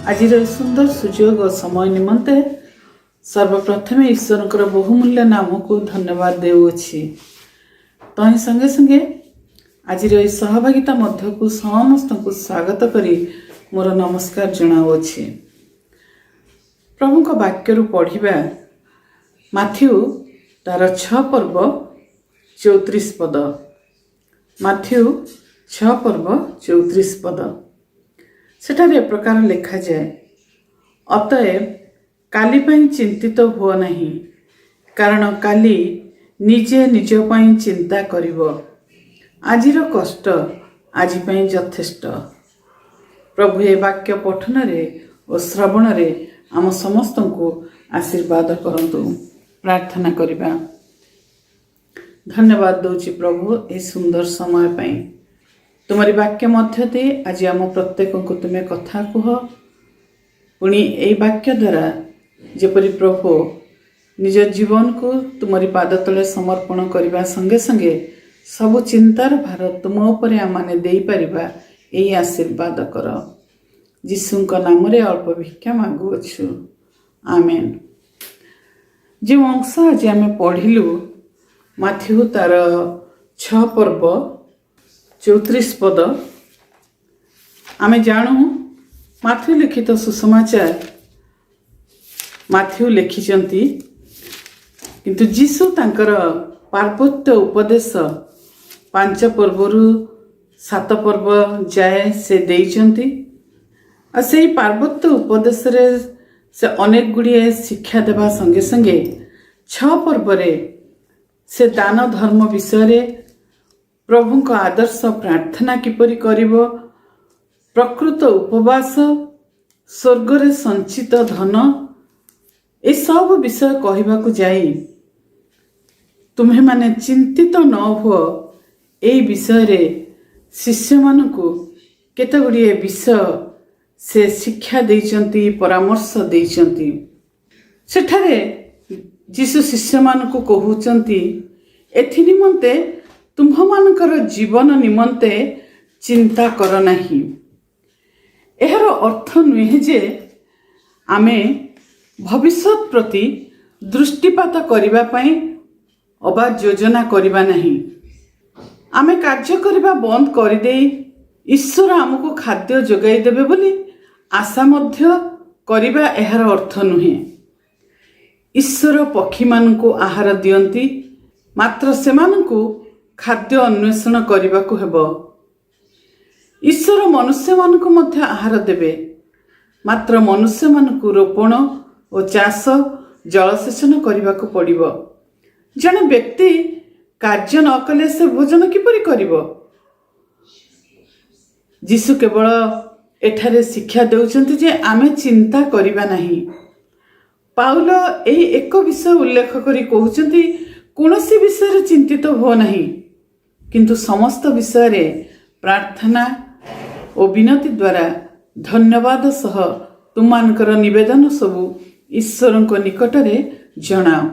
आज सुंदर सुजोग और समय निमंते सर्वप्रथम ईश्वर बहुमूल्य नाम को धन्यवाद देउछि। तही संगे संगे आज सहभागिता मध्य को समस्त को स्वागत करी मोर नमस्कार जनाउछि। प्रभु को वाक्य पढ़िबा माथ्यू तार 6 पर्व 34 पद। माथ्यू 6 पर्व 34 पद सेठारे प्रकार लिखा जाए, अतएव काली पई चिंतित हुओ नहीं, कारण काली निजे निज पई चिंता करिवो, आजिर कष्ट आजि पई यथेष्ट। प्रभु ए वाक्य पठन रे और श्रवण रे आम समस्त को आशीर्वाद करंतु। प्रार्थना करिबा। धन्यवाद दौची प्रभु ए सुंदर समय पई। तुम्हारी वाक्य मध्य दे आज आम प्रत्येक को तुम्हें कथा कह, पुणी ए वाक्य द्वारा जेपरी प्रभु निज जीवन को तुम्हारी पाद तले समर्पण करने संगे संगे सबु चिंतार भार तुम उपरे आमाने दे परिबा यही आशीर्वाद कर। जीशुंक नाम रे अल्प भिक्षा मागुअछु, आमेन। जो अंश आज आम पढ़िलु माथ्यू तार 6 पर्व 34 पद, आमे जानू माथ्यू लिखित सुसमाचार माथ्यू लिखिचंती, किंतु जीशु तांकर पार्वत्य उपदेश 5 पर्वरु 7 पर्व जाए से देइचंती। आ सेही पार्वत्य उपदेश रे से अनेक गुड़िए शिक्षा देवा संगे संगे 6 पर्व रे से दान धर्म विषय रे, प्रभु को आदर्श प्रार्थना किपरि करिवो, प्रकृत उपवास, स्वर्ग रे संचित धन, ए सब विषय कहवा को जाई तुम्हें माने चिंतित न हो। ए विषय रे शिष्य मानकु केते गुड़िए विषय से शिक्षा देइचंती, परामर्श देइचंती। सेठारे जीशु शिष्य मानकु कहउचंती, एथि निमंते तुम्ह मानकर जीवन निमंते चिंता कर नहीं। एहर अर्थ नुहे जे आमे भविष्य प्रति दृष्टिपात करिबा पई अबा योजना करिबा नहीं। आमे कार्य करिबा बंद कर दे ईश्वर आमको खाद्य जोगाई देबे बोली आशा मध्य करिबा एहर अर्थ नुहे। ईश्वर पक्षी मानकु आहार दियंती, मात्र सेमानकु खाद्य अन्वेषण करने को हेबो। ईश्वर मनुष्य मानकु मध्य आहार देबे, मात्र मनुष्य मानकु रोपण और चाष जलसेचन करने को पड़िबो। जने व्यक्ति कार्य न कले से भोजन किपरि करिवो। जीशु केवल एठारे शिक्षा देउचंती जे आमे चिंता करिबा नहीं। पाउल एही एक विषय उल्लेख करी कहउचंती, कोनोसी विषय रे चिंतित हो नहीं, किंतु समस्त विषय रे प्रार्थना और विनती द्वारा धन्यवाद सह तुमानकर निवेदन सबु ईश्वर को निकट रे जणाओ।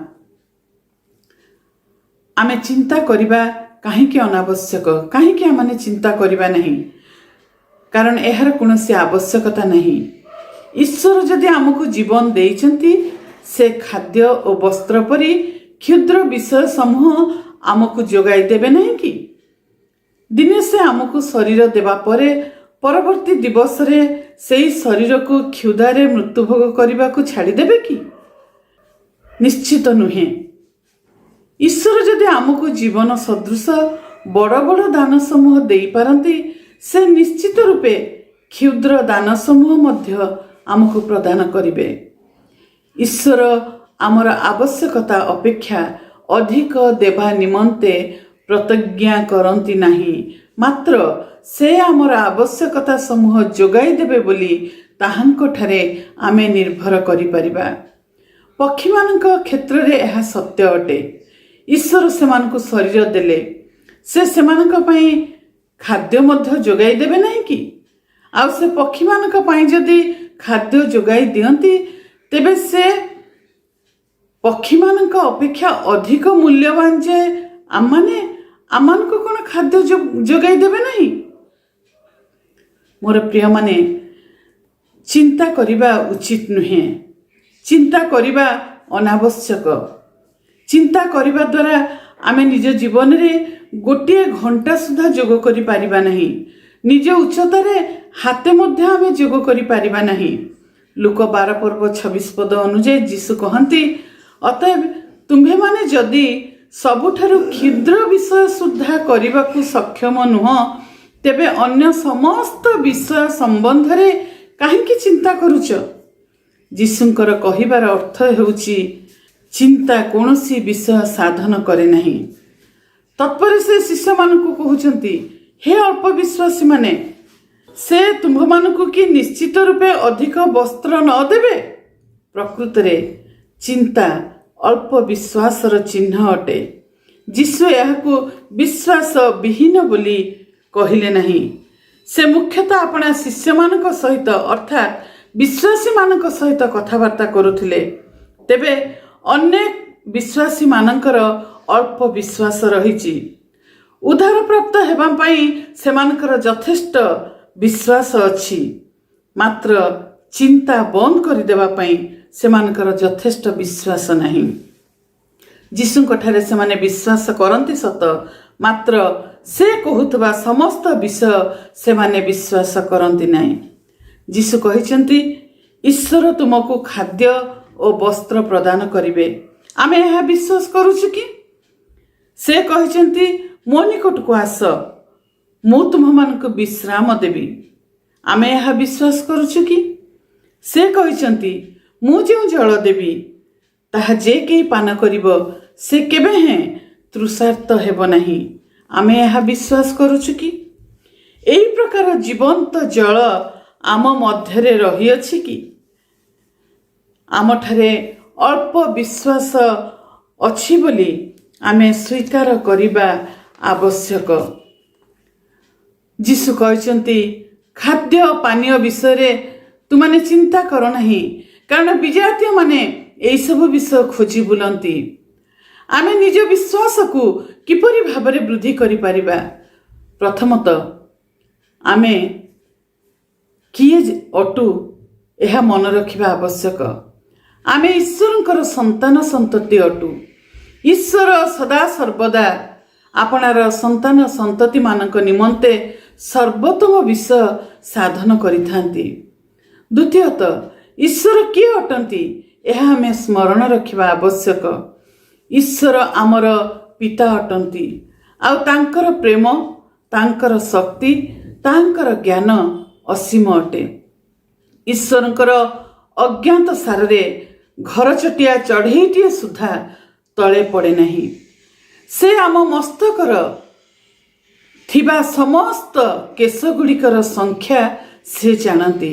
आमे चिंता करिबा काहेकि अनावश्यक, काहेकि आमे चिंता करिबा नहीं, कारण एहर कोनोसी आवश्यकता नहीं। ईश्वर जदि आमको जीवन देइचंती, से खाद्य और वस्त्र परि क्षुद्र विषय समूह आमको जोगाई देबे नहीं कि? दिने से आमको शरीर देवा परे परवर्ती दिवस रे सेही शरीर को क्षुधारे मृत्युभोग करने को छाड़ी देबे कि? निश्चित नुहे। ईश्वर जदि आमको जीवन सदृश बड़ बड़ दान समूह दे पारंती, से निश्चित रूपे क्षुद्र दान समूह मध्य आमको प्रदान करिवे। ईश्वर आमर आवश्यकता अपेक्षा अधिक देवा निमंते प्रतिज्ञा करंती नहीं, मात्र से आमर आवश्यकता समूह जोगाई देबे बोली ताहांको ठारे आमे निर्भर करि परिबा। पक्षी मानक क्षेत्र रे यह सत्य अटे। ईश्वर सेमानकु शरीर देले, से सेमानक पई खाद्य मध्य जोगाई देबे नहीं कि? आउ से पक्षी मानक पई जदि खाद्य जोगाई दियंती, तेबे से पक्षी मानक अपेक्षा अधिक मूल्यवान जे आमान को कौन खाद्य जोगाई देबे नहीं? मोर प्रिय माने ଚିନ୍ତା କରିବା ଉଚିତ ନୁହେଁ। ଚିନ୍ତା କରିବା ଅନାବଶ୍ୟକ। ଚିନ୍ତା କରିବା ଦ୍ୱାରା ଆମେ ନିଜ ଜୀବନରେ ଗୋଟିଏ ଘଣ୍ଟା ସୁଦ୍ଧା ଯୋଗ କରିପାରିବା ନାହିଁ। ନିଜ ଉଚ୍ଚତାରେ ହାତେ ମଧ୍ୟ ଆମେ ଯୋଗ କରିପାରିବା ନାହିଁ। ଲୁକ 12 ପର୍ବ 26 ପଦ ଅନୁଯାୟୀ ଯୀଶୁ କହନ୍ତି, ଅତଏବ ତୁମ୍ଭେମାନେ ଯଦି ସବୁଠାରୁ କ୍ଷୁଦ୍ର ବିଷୟ ସୁଦ୍ଧା କରିବାକୁ ସକ୍ଷମ ନୁହଁ, ତେବେ ଅନ୍ୟ ସମସ୍ତ ବିଷୟ ସମ୍ବନ୍ଧରେ କାହିଁକି ଚିନ୍ତା କରୁଛ? ଯୀଶୁଙ୍କର କହିବାର ଅର୍ଥ ହେଉଛି ଚିନ୍ତା କୌଣସି ବିଷୟ ସାଧନ କରେ ନାହିଁ। ତତ୍ପରେ ସେ ଶିଷ୍ୟମାନଙ୍କୁ କହୁଛନ୍ତି, ହେ ଅଳ୍ପ ବିଶ୍ୱାସୀମାନେ, ସେ ତୁମ୍ଭମାନଙ୍କୁ କି ନିଶ୍ଚିତ ରୂପେ ଅଧିକ ବସ୍ତ୍ର ନ ଦେବେ? ପ୍ରକୃତରେ ଚିନ୍ତା ଅଳ୍ପ ବିଶ୍ୱାସର ଚିହ୍ନ ଅଟେ। ଯୀଶୁ ଏହାକୁ ବିଶ୍ୱାସ ବିହୀନ ବୋଲି କହିଲେ ନାହିଁ। ସେ ମୁଖ୍ୟତଃ ଆପଣା ଶିଷ୍ୟମାନଙ୍କ ସହିତ ଅର୍ଥାତ୍ ବିଶ୍ୱାସୀମାନଙ୍କ ସହିତ କଥାବାର୍ତ୍ତା କରୁଥିଲେ। ତେବେ ଅନେକ ବିଶ୍ୱାସୀମାନଙ୍କର ଅଳ୍ପ ବିଶ୍ୱାସ ରହିଛି। ଉଦ୍ଧାରପ୍ରାପ୍ତ ହେବା ପାଇଁ ସେମାନଙ୍କର ଯଥେଷ୍ଟ ବିଶ୍ୱାସ ଅଛି, ମାତ୍ର ଚିନ୍ତା ବନ୍ଦ କରିଦେବା ପାଇଁ ସେମାନଙ୍କର ଯଥେଷ୍ଟ ବିଶ୍ୱାସ ନାହିଁ। ଯୀଶୁଙ୍କଠାରେ ସେମାନେ ବିଶ୍ୱାସ କରନ୍ତି ସତ, ମାତ୍ର ସେ କହୁଥିବା ସମସ୍ତ ବିଷୟ ସେମାନେ ବିଶ୍ୱାସ କରନ୍ତି ନାହିଁ। ଯୀଶୁ କହିଛନ୍ତି, ଈଶ୍ୱର ତୁମକୁ ଖାଦ୍ୟ ଓ ବସ୍ତ୍ର ପ୍ରଦାନ କରିବେ। ଆମେ ଏହା ବିଶ୍ୱାସ କରୁଛୁ କି? ସେ କହିଛନ୍ତି, ମୋ ନିକଟକୁ ଆସ, ମୁଁ ତୁମମାନଙ୍କୁ ବିଶ୍ରାମ ଦେବି। ଆମେ ଏହା ବିଶ୍ୱାସ କରୁଛୁ କି? ସେ କହିଛନ୍ତି, ମୁଁ ଯେଉଁ ଜଳ ଦେବି ତାହା ଯେ କେହି ପାନ କରିବ ସେ କେବେ ହେଁ ତୃଷାର୍ତ୍ତ ହେବ ନାହିଁ। ଆମେ ଏହା ବିଶ୍ୱାସ କରୁଛୁ କି? ଏହି ପ୍ରକାର ଜୀବନ୍ତ ଜଳ ଆମ ମଧ୍ୟରେ ରହିଅଛି କି? ଆମଠାରେ ଅଳ୍ପ ବିଶ୍ୱାସ ଅଛି ବୋଲି ଆମେ ସ୍ୱୀକାର କରିବା ଆବଶ୍ୟକ। ଯୀଶୁ କହିଛନ୍ତି, ଖାଦ୍ୟ ପାନୀୟ ବିଷୟରେ ତୁମାନେ ଚିନ୍ତା କର ନାହିଁ, କାରଣ ବିଜାତୀୟମାନେ ଏହିସବୁ ବିଷୟ ଖୋଜି ବୁଲନ୍ତି। ଆମେ ନିଜ ବିଶ୍ୱାସକୁ କିପରି ଭାବରେ ବୃଦ୍ଧି କରିପାରିବା? ପ୍ରଥମତଃ ଆମେ କିଏ ଅଟୁ ଏହା ମନେ ରଖିବା ଆବଶ୍ୟକ। ଆମେ ଈଶ୍ୱରଙ୍କର ସନ୍ତାନ ସନ୍ତତି ଅଟୁ। ଈଶ୍ୱର ସଦାସର୍ବଦା ଆପଣାର ସନ୍ତାନ ସନ୍ତତିମାନଙ୍କ ନିମନ୍ତେ ସର୍ବୋତ୍ତମ ବିଷୟ ସାଧନ କରିଥାନ୍ତି। ଦ୍ୱିତୀୟତଃ ଈଶ୍ୱର କିଏ ଅଟନ୍ତି ଏହା ଆମେ ସ୍ମରଣ ରଖିବା ଆବଶ୍ୟକ। ଈଶ୍ୱର ଆମର ପିତା ଅଟନ୍ତି, ଆଉ ତାଙ୍କର ପ୍ରେମ, ତାଙ୍କର ଶକ୍ତି, ତାଙ୍କର ଜ୍ଞାନ ଅସୀମ ଅଟେ। ଈଶ୍ୱରଙ୍କର ଅଜ୍ଞାତ ସାରରେ ଘରଚଟିଆ ଚଢ଼େଇଟିଏ ସୁଦ୍ଧା ତଳେ ପଡ଼େ ନାହିଁ। ସେ ଆମ ମସ୍ତକର ଥିବା ସମସ୍ତ କେଶଗୁଡ଼ିକର ସଂଖ୍ୟା ସେ ଜାଣନ୍ତି।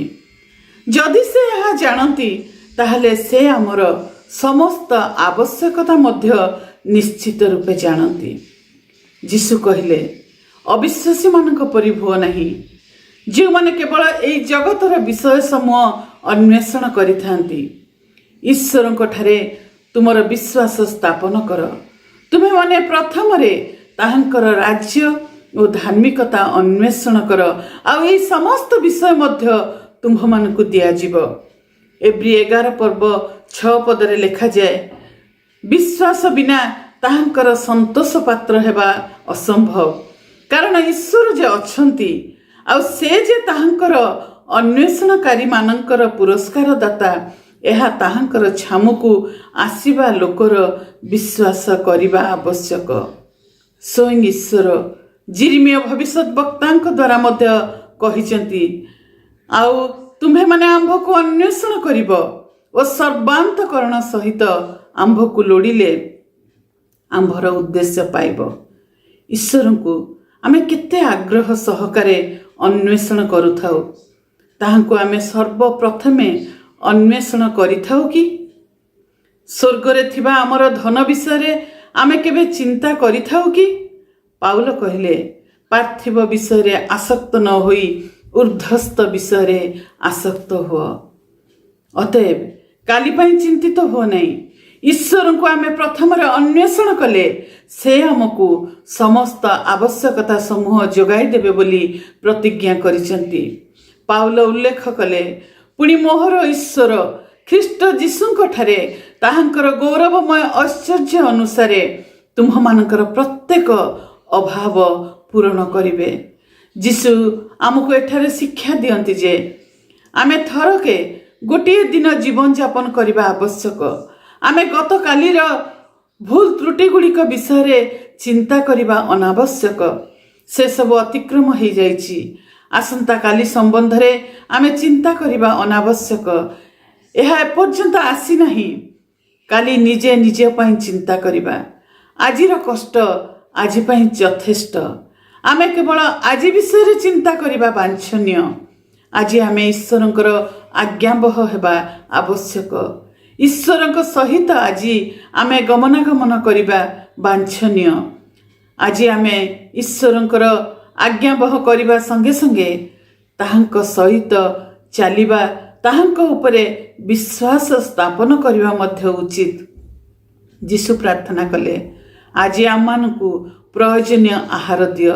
ଯଦି ସେ ଏହା ଜାଣନ୍ତି, ତାହେଲେ ସେ ଆମର ସମସ୍ତ ଆବଶ୍ୟକତା ମଧ୍ୟ ନିଶ୍ଚିତ ରୂପେ ଜାଣନ୍ତି। ଯୀଶୁ କହିଲେ, ଅବିଶ୍ୱାସୀମାନଙ୍କ ପରି ହୁଅ ନାହିଁ, ଯେଉଁମାନେ କେବଳ ଏହି ଜଗତର ବିଷୟ ସମୂହ ଅନ୍ୱେଷଣ କରିଥାନ୍ତି। ଈଶ୍ୱରଙ୍କ ଠାରେ ତୁମର ବିଶ୍ୱାସ ସ୍ଥାପନ କର। ତୁମେମାନେ ପ୍ରଥମରେ ତାହାଙ୍କର ରାଜ୍ୟ ଓ ଧାର୍ମିକତା ଅନ୍ୱେଷଣ କର, ଆଉ ଏହି ସମସ୍ତ ବିଷୟ ମଧ୍ୟ ତୁମ୍ଭମାନଙ୍କୁ ଦିଆଯିବ। ଏବ୍ରୀ 11 ପର୍ବ 6 ପଦରେ ଲେଖାଯାଏ, ବିଶ୍ୱାସ ବିନା ତାହାଙ୍କର ସନ୍ତୋଷ ପାତ୍ର ହେବା ଅସମ୍ଭବ, କାରଣ ଈଶ୍ୱର ଯେ ଅଛନ୍ତି ଆଉ ସେ ଯେ ତାହାଙ୍କର ଅନ୍ୱେଷଣକାରୀମାନଙ୍କର ପୁରସ୍କାର ଦାତା, ଏହା ତାହାଙ୍କର ଛାମୁକୁ ଆସିବା ଲୋକର ବିଶ୍ୱାସ କରିବା ଆବଶ୍ୟକ। ସ୍ୱୟଂ ଈଶ୍ୱର ଯିରିମିୟ ଭବିଷ୍ୟତ ବକ୍ତାଙ୍କ ଦ୍ୱାରା ମଧ୍ୟ କହିଛନ୍ତି, ଆଉ ତୁମ୍ଭେମାନେ ଆମ୍ଭକୁ ଅନ୍ୱେଷଣ କରିବ ଓ ସର୍ବାନ୍ତକରଣ ସହିତ ଆମ୍ଭକୁ ଲୋଡ଼ିଲେ ଆମ୍ଭର ଉଦ୍ଦେଶ୍ୟ ପାଇବ। ଈଶ୍ୱରଙ୍କୁ ଆମେ କେତେ ଆଗ୍ରହ ସହକାରେ ଅନ୍ୱେଷଣ କରୁଥାଉ, ତାହାଙ୍କୁ ଆମେ ସର୍ବପ୍ରଥମେ ଅନ୍ୱେଷଣ କରିଥାଉ କି? ସ୍ୱର୍ଗରେ ଥିବା ଆମର ଧନ ବିଷୟରେ ଆମେ କେବେ ଚିନ୍ତା କରିଥାଉ କି? ପାଉଲ କହିଲେ, ପାର୍ଥିବ ବିଷୟରେ ଆସକ୍ତ ନ ହୋଇ ଊର୍ଦ୍ଧ୍ୱସ୍ଥ ବିଷୟରେ ଆସକ୍ତ ହୁଅ। ଅତଏବ କାଲି ପାଇଁ ଚିନ୍ତିତ ହୁଅ ନାହିଁ। ଈଶ୍ୱରଙ୍କୁ ଆମେ ପ୍ରଥମରେ ଅନ୍ୱେଷଣ କଲେ ସେ ଆମକୁ ସମସ୍ତ ଆବଶ୍ୟକତା ସମୂହ ଯୋଗାଇ ଦେବେ ବୋଲି ପ୍ରତିଜ୍ଞା କରିଛନ୍ତି। ପାଉଲ ଉଲ୍ଲେଖ କଲେ, पुणी मोहर ईश्वर ख्रीष्ट जीशुंक ठारे ताहांकर गौरवमय ऐश्वर्य अनुसार तुम्ह मानकर प्रत्येक अभाव पूरण करिवे। जीशु आमको एठारे शिक्षा दियंती जे आमे थरके गोटे दिन जीवन यापन करने आवश्यक। आमे गत कालीर भूल त्रुटि गुड़िक विषय चिंता करने अनावश्यक। से सब अतिक्रम हो जाइछि। आसंता काली संबंध रे आमे चिंता करने अनावश्यक। यह एपर्यंत आसी नहीं। काली निजे निजे पई चिंता करबा। आजिर कष्ट आज पई यथेष्ट। आमे केवल आज विषय चिंता करबा वांछनीय। आज आमे ईश्वरंकर आज्ञाबह हेबा आवश्यक। ईश्वरंक सहित आज आमे गमनागमन करबा वांछनीय। आज आमे ईश्वरंकर आज्ञाबह करबा संगे संगे ताहांक सहित चलिबा, ताहांक उपरे विश्वास स्थापन करबा मध्य उचित। जीशु प्रार्थना कले, आज आममानकु प्रयोजनीय आहार दियो।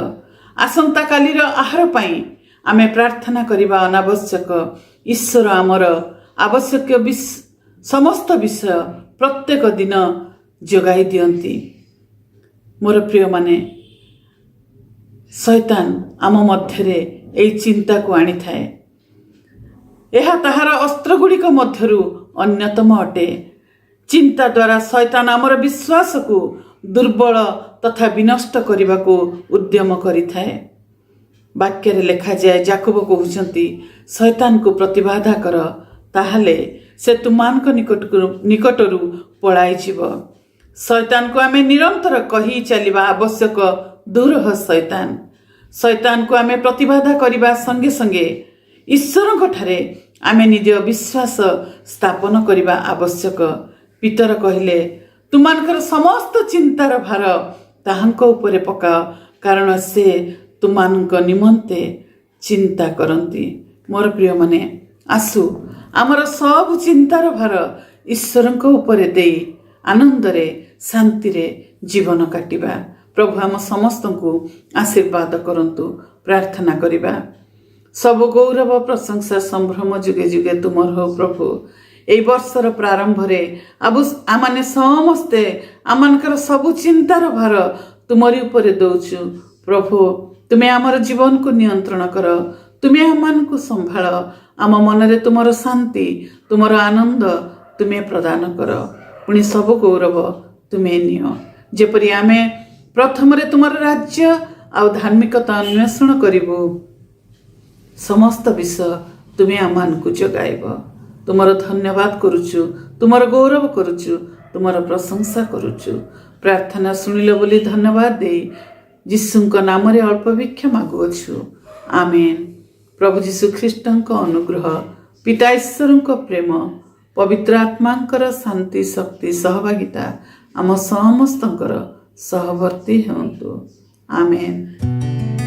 आसंता कालीर आहार पाई आमे प्रार्थना करबा अनावश्यक। ईश्वर आमर आवश्यक समस्त विषय प्रत्येक दिन जोगाई दियंती। मोर प्रिय माने, शैतान आम मध्यरे एई चिंता को आनी थाए। यह ताहार अस्त्र गुड़िक मध्यरु अन्यतम अटे। चिंता द्वारा शैतान आमर विश्वास को दुर्बल तथा विनष्ट करने को उद्यम करिथाए। वाक्य रे लेखा जाए, याकूब कहउछंती, शैतान को प्रतिबाधा कर, ताहाले से तुमानक निकटरू पळाई जीव। शैतान को आमे निरंतर कही चलिबा आवश्यक। दूर हो शैतान। शैतान को आमे प्रतिबाधा करबा संगे संगे ईश्वरक ठारे आमे निज विश्वास स्थापन करबा आवश्यक। पितर कहिले, तुमानकर समस्त चिंतार भार ताहांक उपरे पकाओ, कारण से तुमानक निमंते चिंता करंती। मोर प्रिय माने, आसु आमर सब चिंतार भार ईश्वरंक उपरे देई आनंद रे शांति रे जीवन काटिबा। प्रभु आम समस्त को आशीर्वाद करंतु। प्रार्थना करिबा। सब गौरव प्रशंसा संभ्रम जुगे जुगे तुमर हो प्रभु। एई वर्षर प्रारंभ रे आमाने समस्ते आमानकर सब चिंतार भार तुमरी उपरे दउछु प्रभु। तुमे आमर जीवन को नियंत्रण कर। तुमे आमान को संभाळ। आम मन रे तुमर शांति, तुमर आनंद तुमे प्रदान कर। पुणी सब गौरव तुमे नियो। जेपरि आमे प्रथम रे तुमर राज्य आ धार्मिकता अन्वेषण करिबो, समस्त विषय तुमे आमान को जगाइब। तुमर धन्यवाद करुचु, तुमर गौरव करुचु, तुमर प्रशंसा करुचु। प्रार्थना सुनिल बोली धन्यवाद दे जीशुंक नाम रे अल्प भिक्षा मागुअछु। आमेन। प्रभु जीशु ख्रीष्टंक अनुग्रह, पिता ईश्वरंक प्रेम, पवित्र आत्मांकर शांति शक्ति सहभागिता आम समस्तंकर सहवर्ती हेतु। आमेन।